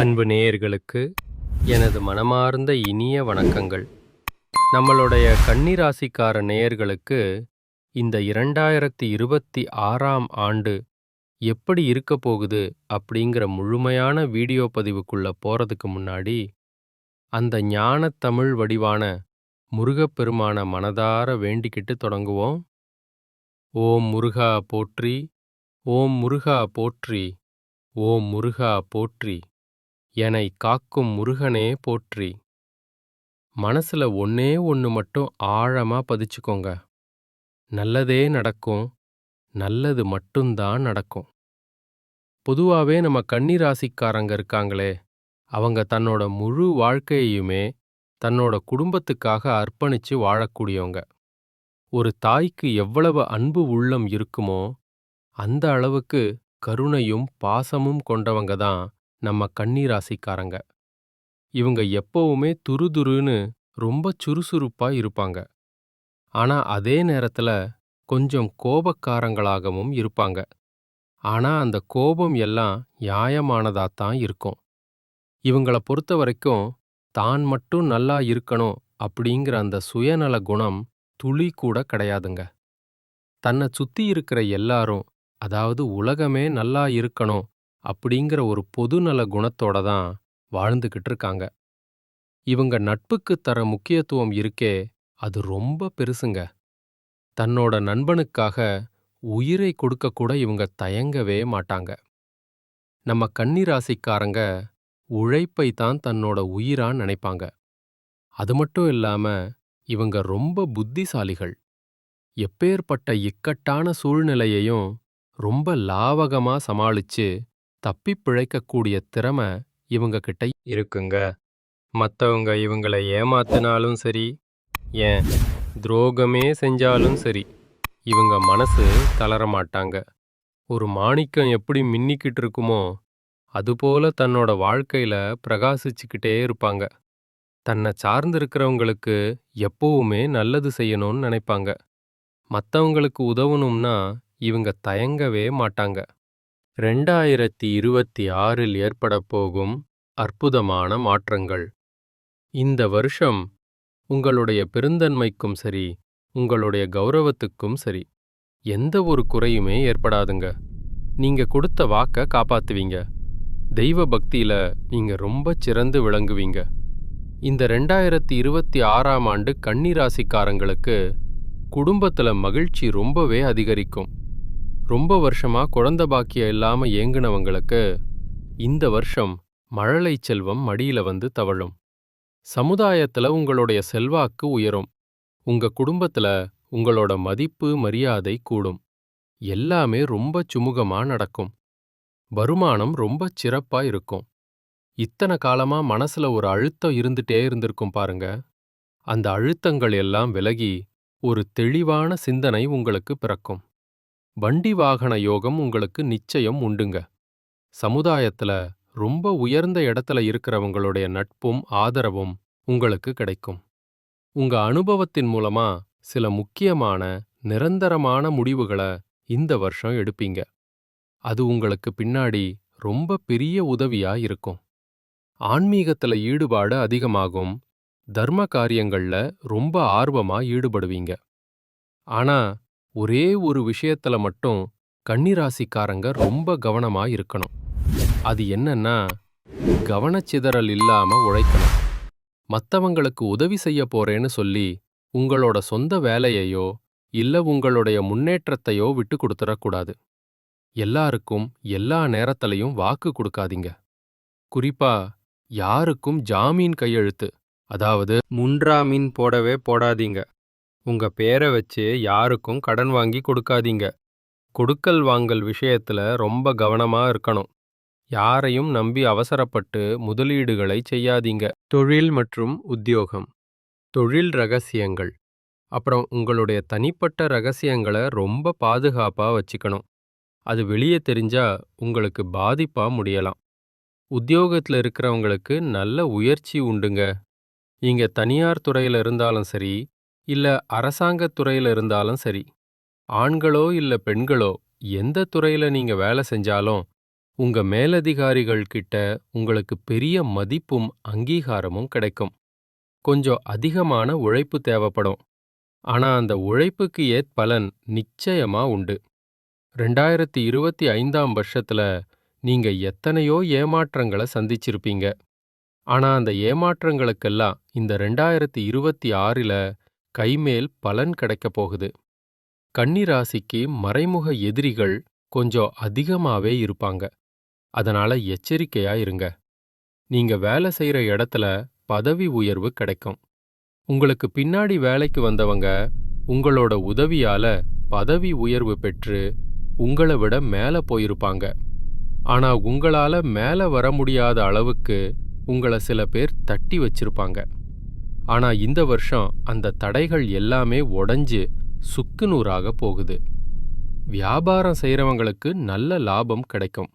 அன்பு நேயர்களுக்கு எனது மனமார்ந்த இனிய வணக்கங்கள். நம்மளுடைய கன்னிராசிக்கார நேயர்களுக்கு இந்த 2026ஆம் ஆண்டு எப்படி இருக்க போகுது அப்படிங்கிற முழுமையான வீடியோ பதிவுக்குள்ள போறதுக்கு முன்னாடி, அந்த ஞானத் தமிழ் வடிவான முருகப்பெருமான மனதார வேண்டிக்கிட்டு தொடங்குவோம். ஓம் முருகா போற்றி, ஓம் முருகா போற்றி, ஓம் முருகா போற்றி, என்னை காக்கும் முருகனே போற்றி. மனசுல ஒன்னே ஒன்று மட்டும் ஆழமா பதிச்சுக்கோங்க. நல்லதே நடக்கும், நல்லது மட்டும்தான் நடக்கும். பொதுவாவே நம்ம கன்னி ராசிக்காரங்க இருக்காங்களே, அவங்க தன்னோட முழு வாழ்க்கையுமே தன்னோட குடும்பத்துக்காக அர்ப்பணிச்சு வாழக்கூடியவங்க. ஒரு தாய்க்கு எவ்வளவு அன்பு உள்ளம் இருக்குமோ அந்த அளவுக்கு கருணையும் பாசமும் கொண்டவங்க தான் நம்ம கன்னி ராசிக்காரங்க. இவங்க எப்பவுமே துருதுருன்னு ரொம்ப சுறுசுறுப்பா இருப்பாங்க. ஆனா அதே நேரத்துல கொஞ்சம் கோபக்காரங்களாகவும் இருப்பாங்க. ஆனா அந்த கோபம் எல்லாம் நியாயமானதாத்தான் இருக்கும். இவங்கள பொறுத்த வரைக்கும் தான் மட்டும் நல்லா இருக்கணும் அப்படிங்கிற அந்த சுயநல குணம் துளி கூட கிடையாதுங்க. தன்னை சுத்தி இருக்கிற எல்லாரும், அதாவது உலகமே நல்லா இருக்கணும் அப்படிங்கிற ஒரு பொதுநல குணத்தோட தான் வாழ்ந்துகிட்டு இருக்காங்க. இவங்க நட்புக்கு தர முக்கியத்துவம் இருக்கே, அது ரொம்ப பெருசுங்க. தன்னோட நண்பனுக்காக உயிரை கொடுக்க கூட இவங்க தயங்கவே மாட்டாங்க. நம்ம கன்னி ராசிக்காரங்க உழைப்பை தான் தன்னோட உயிரா நினைப்பாங்க. அது மட்டும் இல்லாம இவங்க ரொம்ப புத்திசாலிகள். எப்பேற்பட்ட இக்கட்டான சூழ்நிலையையும் ரொம்ப லாவகமா சமாளிச்சு தப்பிப் பிழைக்கக்கூடிய திறமை இவங்க கிட்ட இருக்குங்க. மத்தவங்க இவங்கள ஏமாத்தினாலும் சரி, ஏன் துரோகமே செஞ்சாலும் சரி, இவங்க மனசு தளரமாட்டாங்க. ஒரு மாணிக்கம் எப்படி மின்னிக்கிட்டு இருக்குமோ அதுபோல தன்னோட வாழ்க்கையில பிரகாசிச்சுக்கிட்டே இருப்பாங்க. தன்னை சார்ந்திருக்கிறவங்களுக்கு எப்பவுமே நல்லது செய்யணும்னு நினைப்பாங்க. மத்தவங்களுக்கு உதவணும்னா இவங்க தயங்கவே மாட்டாங்க. 2026இல் ஏற்படப் போகும் அற்புதமான மாற்றங்கள். இந்த வருஷம் உங்களுடைய பெருந்தன்மைக்கும் சரி, உங்களுடைய கௌரவத்துக்கும் சரி, எந்த ஒரு குறையுமே ஏற்படாதுங்க. நீங்க கொடுத்த வாக்க காப்பாத்துவீங்க. தெய்வ பக்தியில நீங்க ரொம்ப சிறந்து விளங்குவீங்க. இந்த 2026ஆம் ஆண்டு கன்னி ராசிக்காரங்களுக்கு குடும்பத்துல மகிழ்ச்சி ரொம்பவே அதிகரிக்கும். ரொம்ப வருஷமா குழந்தை பாக்கியம் இல்லாம ஏங்குனவங்களுக்கு இந்த வருஷம் மழலை செல்வம் மடியில வந்து தவழும். சமுதாயத்துல உங்களுடைய செல்வாக்கு உயரும். உங்க குடும்பத்துல உங்களோட மதிப்பு மரியாதை கூடும். எல்லாமே ரொம்ப சுமூகமா நடக்கும். வருமானம் ரொம்ப சிறப்பா இருக்கும். இத்தனை காலமா மனசுல ஒரு அழுத்தம் இருந்துட்டே இருந்திருக்கும் பாருங்க. அந்த அழுத்தங்கள் எல்லாம் விலகி ஒரு தெளிவான சிந்தனை உங்களுக்கு பிறக்கும். வண்டி வாகன யோகம் உங்களுக்கு நிச்சயம் உண்டுங்க. சமுதாயத்துல ரொம்ப உயர்ந்த இடத்துல இருக்கிறவங்களுடைய நட்பும் ஆதரவும் உங்களுக்கு கிடைக்கும். உங்க அனுபவத்தின் மூலமா சில முக்கியமான நிரந்தரமான முடிவுகளை இந்த வருஷம் எடுப்பீங்க. அது உங்களுக்கு பின்னாடி ரொம்ப பெரிய உதவியா இருக்கும். ஆன்மீகத்துல ஈடுபாடு அதிகமாகும். தர்ம காரியங்கள்ல ரொம்ப ஆர்வமா ஈடுபடுவீங்க. ஆனா ஒரே ஒரு விஷயத்துல மட்டும் கன்னிராசிக்காரங்க ரொம்ப கவனமா இருக்கணும். அது என்னன்னா, கவனச்சிதறல் இல்லாம உழைக்கணும். மத்தவங்களுக்கு உதவி செய்ய போறேன்னு சொல்லி உங்களோட சொந்த வேலையையோ இல்ல உங்களுடைய முன்னேற்றத்தையோ விட்டு கொடுத்துடக்கூடாது. எல்லாருக்கும் எல்லா நேரத்திலையும் வாக்கு கொடுக்காதீங்க. குறிப்பா யாருக்கும் ஜாமீன் கையெழுத்து, அதாவது முன்ஜாமீன் போடவே போடாதீங்க. உங்க பேரை வச்சு யாருக்கும் கடன் வாங்கி கொடுக்காதீங்க. கொடுக்கல் வாங்கல் விஷயத்துல ரொம்ப கவனமா இருக்கணும். யாரையும் நம்பி அவசரப்பட்டு முதலீடுகளை செய்யாதீங்க. தொழில் மற்றும் உத்தியோகம், தொழில் ரகசியங்கள், அப்புறம் உங்களுடைய தனிப்பட்ட ரகசியங்களை ரொம்ப பாதுகாப்பா வச்சுக்கணும். அது வெளியே தெரிஞ்சா உங்களுக்கு பாதிப்பா முடியலாம். உத்தியோகத்துல இருக்கிறவங்களுக்கு நல்ல உயர்ச்சி உண்டுங்க. நீங்க தனியார் துறையில இருந்தாலும் சரி, இல்ல அரசாங்கத் துறையில இருந்தாலும் சரி, ஆண்களோ இல்ல பெண்களோ எந்த துறையில நீங்க வேலை செஞ்சாலும் உங்க மேலதிகாரிகள் கிட்ட உங்களுக்கு பெரிய மதிப்பும் அங்கீகாரமும் கிடைக்கும். கொஞ்சம் அதிகமான உழைப்பு தேவைப்படும். ஆனா அந்த உழைப்புக்கு பலன் நிச்சயமா உண்டு. 2025ஆம் வருஷத்துல நீங்க எத்தனையோ ஏமாற்றங்களை சந்திச்சிருப்பீங்க. ஆனா அந்த ஏமாற்றங்களுக்கெல்லாம் இந்த 2026ல கைமேல் பலன் கிடைக்கப் போகுது. கன்னி ராசிக்கு மறைமுக எதிரிகள் கொஞ்சம் அதிகமாவே இருப்பாங்க. அதனால எச்சரிக்கையா இருங்க. நீங்க வேலை செய்யற இடத்துல பதவி உயர்வு கிடைக்கும். உங்களுக்கு பின்னாடி வேலைக்கு வந்தவங்க உங்களோட உதவியால பதவி உயர்வு பெற்று உங்களை விட மேல போயிருப்பாங்க. ஆனா உங்களால மேல வர முடியாத அளவுக்கு உங்கள சில பேர் தட்டி வச்சிருப்பாங்க. ஆனா இந்த வருஷம் அந்த தடைகள் எல்லாமே உடைஞ்சு சுக்குநூறாக போகுது. வியாபாரம் செய்யறவங்களுக்கு நல்ல லாபம் கிடைக்கும்.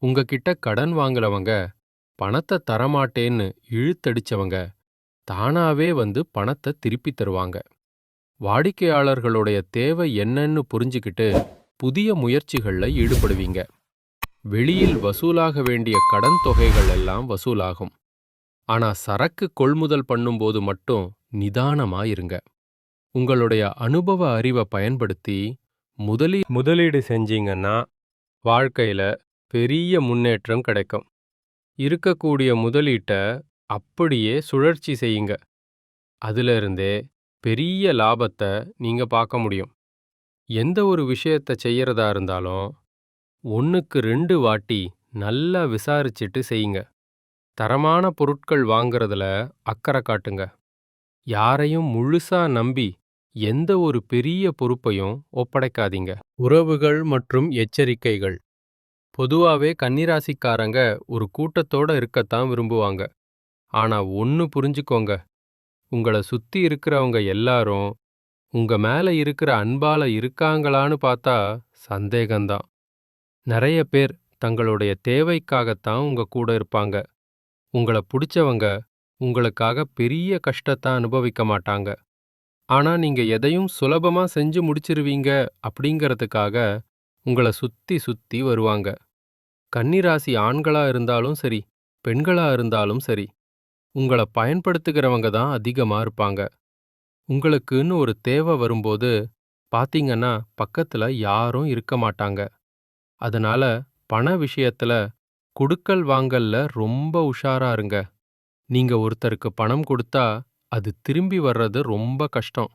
உங்ககிட்ட கடன் வாங்குறவங்க, பணத்தை தரமாட்டேன்னு இழுத்தடிச்சவங்க தானாவே வந்து பணத்தை திருப்பி தருவாங்க. வாடிக்கையாளர்களுடைய தேவை என்னன்னு புரிஞ்சுக்கிட்டு புதிய முயற்சிகள்ல ஈடுபடுவீங்க. வெளியில் வசூலாக வேண்டிய கடன் தொகைகள் எல்லாம் வசூலாகும். ஆனா சரக்கு கொள்முதல் பண்ணும்போது மட்டும் நிதானமா இருங்க. உங்களுடைய அனுபவ அறிவை பயன்படுத்தி முதலீடு செஞ்சீங்கன்னா வாழ்க்கையில பெரிய முன்னேற்றம் கிடைக்கும். இருக்கக்கூடிய முதலீட்டை அப்படியே சுழற்சி செய்யுங்க. அதிலிருந்தே பெரிய லாபத்தை நீங்க பார்க்க முடியும். எந்த ஒரு விஷயத்தை செய்யறதா இருந்தாலும் 1க்கு 2 வாட்டி நல்லா விசாரிச்சுட்டு செய்யுங்க. தரமான பொருட்கள் வாங்குறதுல அக்கறை காட்டுங்க. யாரையும் முழுசா நம்பி எந்த ஒரு பெரிய பொறுப்பையும் ஒப்படைக்காதீங்க. உறவுகள் மற்றும் எச்சரிக்கைகள். பொதுவாவே கன்னிராசிக்காரங்க ஒரு கூட்டத்தோட இருக்கத்தான் விரும்புவாங்க. ஆனா ஒன்னு புரிஞ்சுக்கோங்க, உங்களை சுத்தி இருக்கிறவங்க எல்லாரும் உங்க மேல இருக்கிற அன்பால இருக்காங்களான்னு பார்த்தா சந்தேகம்தான். நிறைய பேர் தங்களுடைய தேவைக்காகத்தான் உங்க கூட இருப்பாங்க. உங்களை பிடிச்சவங்க உங்களுக்காக பெரிய கஷ்டத்தை அனுபவிக்க மாட்டாங்க. ஆனா நீங்க எதையும் சுலபமா செஞ்சு முடிச்சிருவீங்க அப்படிங்கறதுக்காக உங்களை சுத்தி சுத்தி வருவாங்க. கன்னிராசி ஆண்களா இருந்தாலும் சரி, பெண்களா இருந்தாலும் சரி, உங்களை பயன்படுத்துகிறவங்க தான் அதிகமா இருப்பாங்க. உங்களுக்குன்னு ஒரு தேவை வரும்போது பாத்தீங்கன்னா பக்கத்துல யாரும் இருக்க மாட்டாங்க. அதனால பண விஷயத்துல குடுக்கல் வாங்கல்ல ரொம்ப உஷாரா இருங்க. நீங்க ஒருத்தருக்கு பணம் கொடுத்தா அது திரும்பி வர்றது ரொம்ப கஷ்டம்.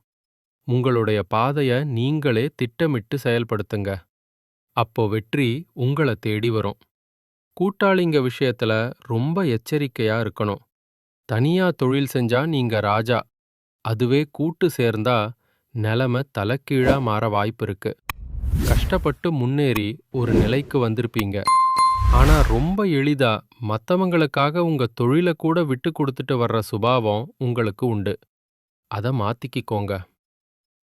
உங்களுடைய பாதைய நீங்களே திட்டமிட்டு செயல்படுத்துங்க. அப்போ வெற்றி உங்களை தேடி வரும். கூட்டாளிங்க விஷயத்துல ரொம்ப எச்சரிக்கையா இருக்கணும். தனியா தொழில் செஞ்சா நீங்க ராஜா. அதுவே கூட்டு சேர்ந்தா நிலைமை தலைகீழா மாற வாய்ப்பு இருக்கு. கஷ்டப்பட்டு முன்னேறி ஒரு நிலைக்கு வந்திருப்பீங்க. ஆனா ரொம்ப எளிதா மத்தவங்களுக்காக உங்க தொழிலை கூட விட்டு கொடுத்துட்டு வர்ற சுபாவம் உங்களுக்கு உண்டு. அதை மாத்திக்கிக்கோங்க.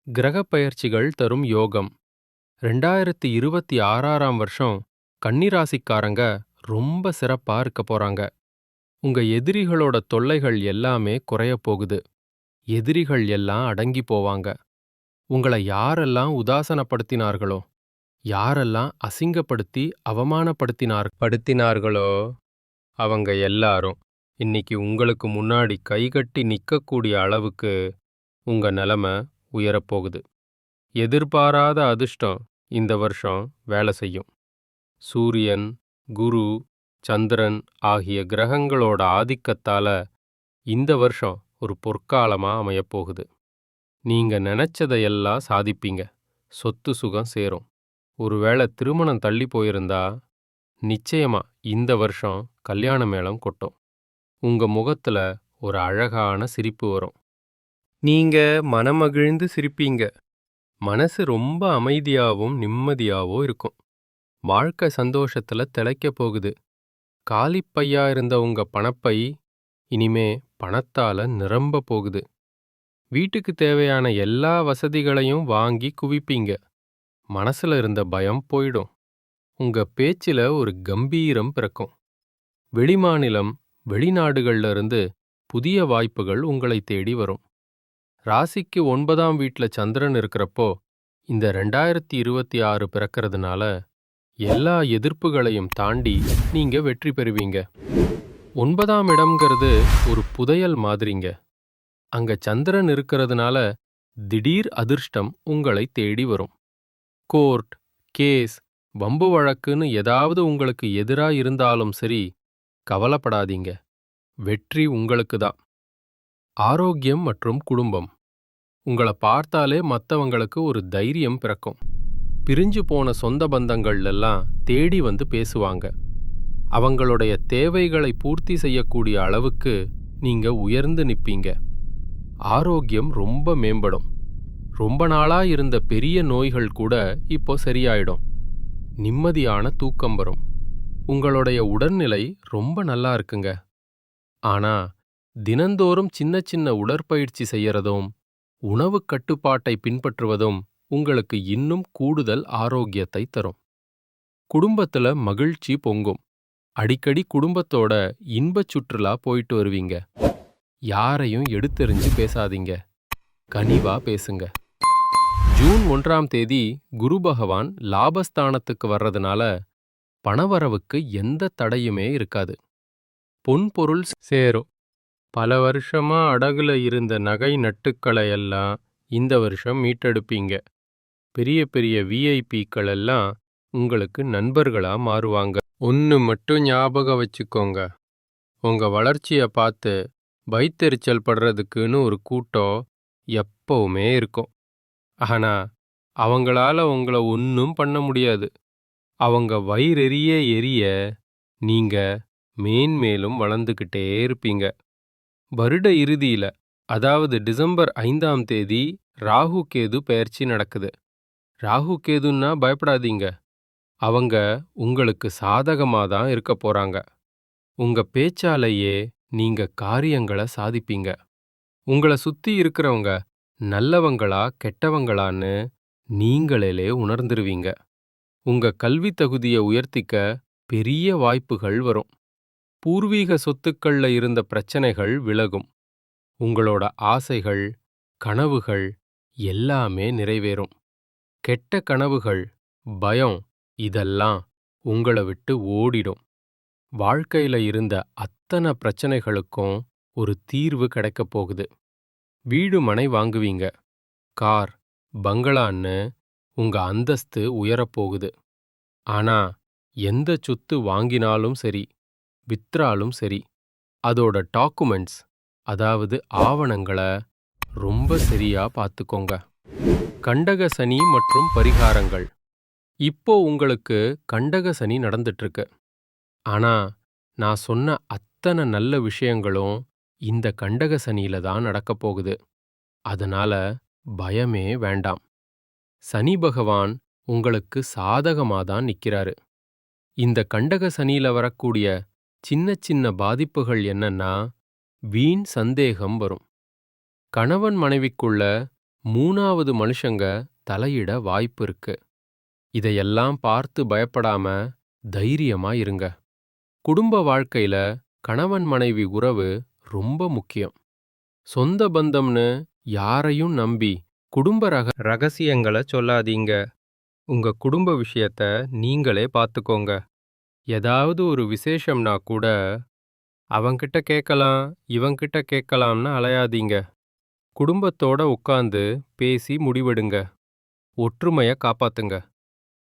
கிரகப் பெயர்ச்சிகள் தரும் யோகம். 2026ஆம் வருஷம் கன்னிராசிக்காரங்க ரொம்ப சிறப்பா இருக்க போறாங்க. உங்க எதிரிகளோட தொல்லைகள் எல்லாமே குறையப் போகுது. எதிரிகள் எல்லாம் அடங்கி போவாங்க. உங்களை யாரெல்லாம் உதாசனப்படுத்தினார்களோ, யாரெல்லாம் அசிங்கப்படுத்தி அவமானப்படுத்தினார்களோ அவங்க எல்லாரும் இன்னைக்கு உங்களுக்கு முன்னாடி கைகட்டி நிக்கக்கூடிய அளவுக்கு உங்க நிலைமை உயரப்போகுது. எதிர்பாராத அதிர்ஷ்டம் இந்த வருஷம் வேலை செய்யும். சூரியன், குரு, சந்திரன் ஆகிய கிரகங்களோட ஆதிக்கத்தால இந்த வருஷம் ஒரு பொற்காலமா அமையப்போகுது. நீங்க நினைச்சதையெல்லாம் சாதிப்பீங்க. சொத்து சுகம் சேரும். ஒருவேளை திருமணம் தள்ளி போயிருந்தா நிச்சயமா இந்த வருஷம் கல்யாண மேளம் கொட்டும். உங்க முகத்துல ஒரு அழகான சிரிப்பு வரும். நீங்க மனமகிழ்ந்து சிரிப்பீங்க. மனசு ரொம்ப அமைதியாவும் நிம்மதியாவும் இருக்கும். வாழ்க்கை சந்தோஷத்துல திளைக்கப் போகுது. காலிப்பையா இருந்த உங்க பணப்பை இனிமே பணத்தால நிரம்ப போகுது. வீட்டுக்கு தேவையான எல்லா வசதிகளையும் வாங்கி குவிப்பீங்க. மனசுல இருந்த பயம் போயிடும். உங்க பேச்சில ஒரு கம்பீரம் பிறக்கும். வெளிமாநிலம், வெளிநாடுகள்ல இருந்து புதிய வாய்ப்புகள் உங்களை தேடி வரும். ராசிக்கு 9ஆம் வீட்ல சந்திரன் இருக்கிறப்போ இந்த 2026 பிறக்கிறதுனால எல்லா எதிர்ப்புகளையும் தாண்டி நீங்க வெற்றி பெறுவீங்க. 9ஆம் இடம்ங்கிறது ஒரு புதையல் மாதிரிங்க. அங்க சந்திரன் இருக்கிறதுனால திடீர் அதிர்ஷ்டம் உங்களை தேடி வரும். கோர்ட், கேஸ், வம்பு வழக்குன்னு ஏதாவது உங்களுக்கு எதிரா இருந்தாலும் சரி, கவலைப்படாதீங்க. வெற்றி உங்களுக்கு தான். ஆரோக்கியம் மற்றும் குடும்பம். உங்கள பார்த்தாலே மத்தவங்களுக்கு ஒரு தைரியம் பிறக்கும். பிரிஞ்சு போன சொந்த பந்தங்கள் எல்லாம் தேடி வந்து பேசுவாங்க. அவங்களுடைய தேவைகளை பூர்த்தி செய்யக்கூடிய அளவுக்கு நீங்க உயர்ந்து நிப்பீங்க. ஆரோக்கியம் ரொம்ப மேம்படும். ரொம்ப நாளா இருந்த பெரிய நோய்கள் கூட இப்போ சரியாயிடும். நிம்மதியான தூக்கம் வரும். உங்களுடைய உடல்நிலை ரொம்ப நல்லா இருக்குங்க. ஆனா தினந்தோறும் சின்ன சின்ன உடற்பயிற்சி செய்யறதும் உணவு கட்டுப்பாட்டை பின்பற்றுவதும் உங்களுக்கு இன்னும் கூடுதல் ஆரோக்கியத்தை தரும். குடும்பத்துல மகிழ்ச்சி பொங்கும். அடிக்கடி குடும்பத்தோட இன்பச் சுற்றுலா போயிட்டு வருவீங்க. யாரையும் எடுத்தெறிஞ்சு பேசாதீங்க. கனிவா பேசுங்க. ஜூன் 1ஆம் தேதி குரு பகவான் லாபஸ்தானத்துக்கு வர்றதுனால பணவரவுக்கு எந்த தடையுமே இருக்காது. பொன்பொருள் சேரும். பல வருஷமா அடகுல இருந்த நகை நட்டுக்களை எல்லாம் இந்த வருஷம் மீட்டெடுப்பீங்க. பெரிய பெரிய விஐபிக்கள் எல்லாம் உங்களுக்கு நண்பர்களா மாறுவாங்க. ஒன்னு மட்டும் ஞாபகம் வச்சுக்கோங்க. உங்க வளர்ச்சிய பார்த்து வயித்தெரிச்சல் படுறதுக்குன்னு ஒரு கூட்டம் எப்பவுமே இருக்கும். ஆனா அவங்களால உங்கள ஒன்னும் பண்ண முடியாது. அவங்க வயிறெரிய எரிய நீங்க மேன்மேலும் வளர்ந்துகிட்டே இருப்பீங்க. வருட இறுதியில, அதாவது டிசம்பர் 5ஆம் தேதி ராகு கேது பெயர்ச்சி நடக்குது. ராகு கேதுன்னா பயப்படாதீங்க. அவங்க உங்களுக்கு சாதகமா தான் இருக்க போறாங்க. உங்க பேச்சாலேயே நீங்க காரியங்களை சாதிப்பீங்க. உங்கள சுத்தி இருக்கிறவங்க நல்லவங்களா கெட்டவங்களான்னு நீங்களே உணர்ந்துருவீங்க. உங்க கல்வி தகுதியை உயர்த்திக்க பெரிய வாய்ப்புகள் வரும். பூர்வீக சொத்துக்கள்ல இருந்த பிரச்சனைகள் விலகும். உங்களோட ஆசைகள், கனவுகள் எல்லாமே நிறைவேறும். கெட்ட கனவுகள், பயம் இதெல்லாம் உங்கள விட்டு ஓடிடும். வாழ்க்கையில இருந்த அத்தனை பிரச்சனைகளுக்கும் ஒரு தீர்வு கிடைக்கப் போகுது. வீடு மனை வாங்குவீங்க. கார், பங்களான்னு உங்க அந்தஸ்து உயரப்போகுது. ஆனா எந்த சொத்து வாங்கினாலும் சரி, விற்றாலும் சரி, அதோட டாக்குமெண்ட்ஸ், அதாவது ஆவணங்களை ரொம்ப சரியா பார்த்துக்கோங்க. கண்டக சனி மற்றும் பரிகாரங்கள். இப்போ உங்களுக்கு கண்டக சனி நடந்துட்டு இருக்கு. ஆனா நான் சொன்ன அத்தனை நல்ல விஷயங்களும் இந்த கண்டக சனியில தான் நடக்கப் போகுது. அதனால பயமே வேண்டாம். சனி பகவான் உங்களுக்கு சாதகமா தான் நிக்கிறாரு. இந்த கண்டக சனியில வரக்கூடிய சின்ன சின்ன பாதிப்புகள் என்னன்னா, வீண் சந்தேகம் வரும். கணவன் மனைவிக்குள்ள 3வது மனுஷங்க தலையிட வாய்ப்பு இருக்கு. இதையெல்லாம் பார்த்து பயப்படாம தைரியமா இருங்க. குடும்ப வாழ்க்கையில கணவன் மனைவி உறவு ரொம்ப முக்கியம். சொந்த பந்தம்னு யாரையும் நம்பி குடும்ப ரகசியங்களை சொல்லாதீங்க. உங்க குடும்ப விஷயத்த நீங்களே பார்த்துக்கோங்க. ஏதாவது ஒரு விசேஷம்னா கூட அவங்கிட்ட கேட்கலாம், இவங்கிட்ட கேட்கலாம்னு அலையாதீங்க. குடும்பத்தோட உட்கார்ந்து பேசி முடிவெடுங்க. ஒற்றுமைய காப்பாத்துங்க.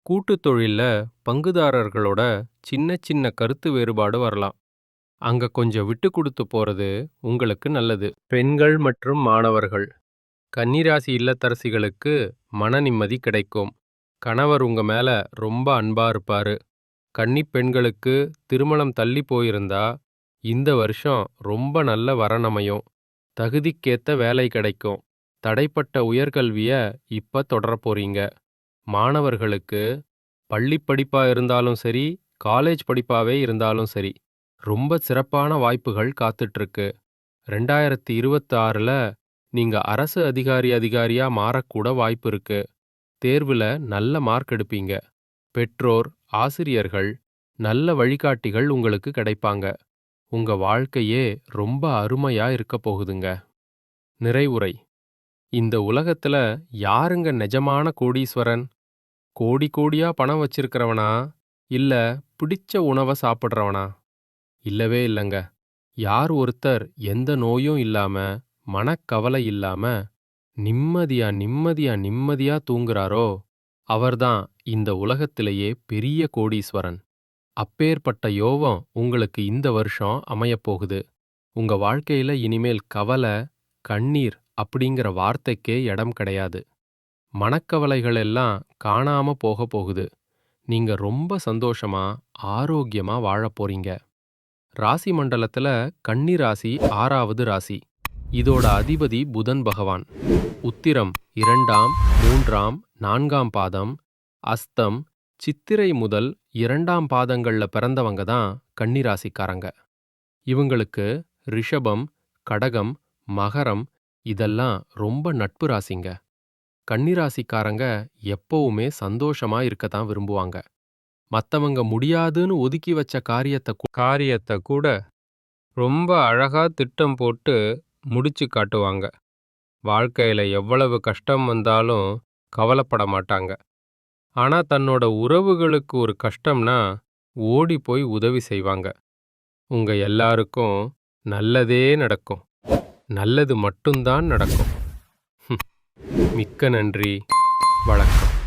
கூட்டுத் தொழில்ல பங்குதாரர்களோட சின்ன சின்ன கருத்து வேறுபாடு வரலாம். அங்க கொஞ்சம் விட்டு கொடுத்து போறது உங்களுக்கு நல்லது. பெண்கள் மற்றும் மாணவர்கள். கன்னிராசி இல்லத்தரசிகளுக்கு மன நிம்மதி கிடைக்கும். கணவர் உங்க மேல ரொம்ப அன்பா இருப்பாரு. கன்னிப் பெண்களுக்கு திருமணம் தள்ளி போயிருந்தா இந்த வருஷம் ரொம்ப நல்ல வரன் அமையும். தகுதிக்கேத்த வேலை கிடைக்கும். தடைப்பட்ட உயர்கல்விய இப்ப தொடரப் போறீங்க. மாணவர்களுக்கு பள்ளி படிப்பா இருந்தாலும் சரி, காலேஜ் படிப்பாவே இருந்தாலும் சரி, ரொம்ப சிறப்பான வாய்ப்புகள் காத்துட்டு இருக்கு. 2026ல நீங்க அரசு அதிகாரியா மாறக்கூட வாய்ப்பு இருக்கு. தேர்வுல நல்ல மார்க் எடுப்பீங்க. பெற்றோர், ஆசிரியர்கள், நல்ல வழிகாட்டிகள் உங்களுக்கு கிடைப்பாங்க. உங்க வாழ்க்கையே ரொம்ப அருமையா இருக்கப் போகுதுங்க. நிறைவுரை. இந்த உலகத்துல யாருங்க நிஜமான கோடீஸ்வரன்? கோடி கோடியா பணம் வச்சிருக்கிறவனா இல்ல பிடிச்ச உணவ சாப்பிடுறவனா? இல்லவே இல்லங்க. யார் ஒருத்தர் எந்த நோயும் இல்லாம, மனக்கவலை இல்லாம, நிம்மதியா நிம்மதியா நிம்மதியா தூங்குறாரோ, அவர்தான் இந்த உலகத்திலேயே பெரிய கோடீஸ்வரன். அப்பேற்பட்ட யோகம் உங்களுக்கு இந்த வருஷம் அமையப் போகுது. உங்க வாழ்க்கையில இனிமேல் கவலை, கண்ணீர் அப்படிங்கிற வார்த்தைக்கே இடம் கிடையாது. மனக்கவலைகள் எல்லாம் காணாம போகப் போகுது. நீங்க ரொம்ப சந்தோஷமா, ஆரோக்கியமா வாழப் போறீங்க. ராசி மண்டலத்துல கன்னி ராசி 6வது ராசி. இதோட அதிபதி புதன் பகவான். உத்திரம் 2ஆம், 3ஆம், 4ஆம் பாதம், அஸ்தம், சித்திரை முதல் 2ஆம் பாதங்கள்ல பிறந்தவங்க தான் கன்னி ராசிக்காரங்க. இவங்களுக்கு ரிஷபம், கடகம், மகரம் இதெல்லாம் ரொம்ப நட்பு ராசிங்க. கன்னி ராசிக்காரங்க எப்பவுமே சந்தோஷமா இருக்கத்தான் விரும்புவாங்க. மத்தவங்க முடியாதுன்னு ஒதுக்கி வச்ச காரியத்தை கூட ரொம்ப அழகா திட்டம் போட்டு முடிச்சு காட்டுவாங்க. வாழ்க்கையில எவ்வளவு கஷ்டம் வந்தாலும் கவலைப்பட மாட்டாங்க. ஆனா தன்னோட உறவுகளுக்கு ஒரு கஷ்டம்னா ஓடி போய் உதவி செய்வாங்க. உங்க எல்லாருக்கும் நல்லதே நடக்கும். நல்லது மட்டும்தான் நடக்கும். மிக்க நன்றி. வணக்கம்.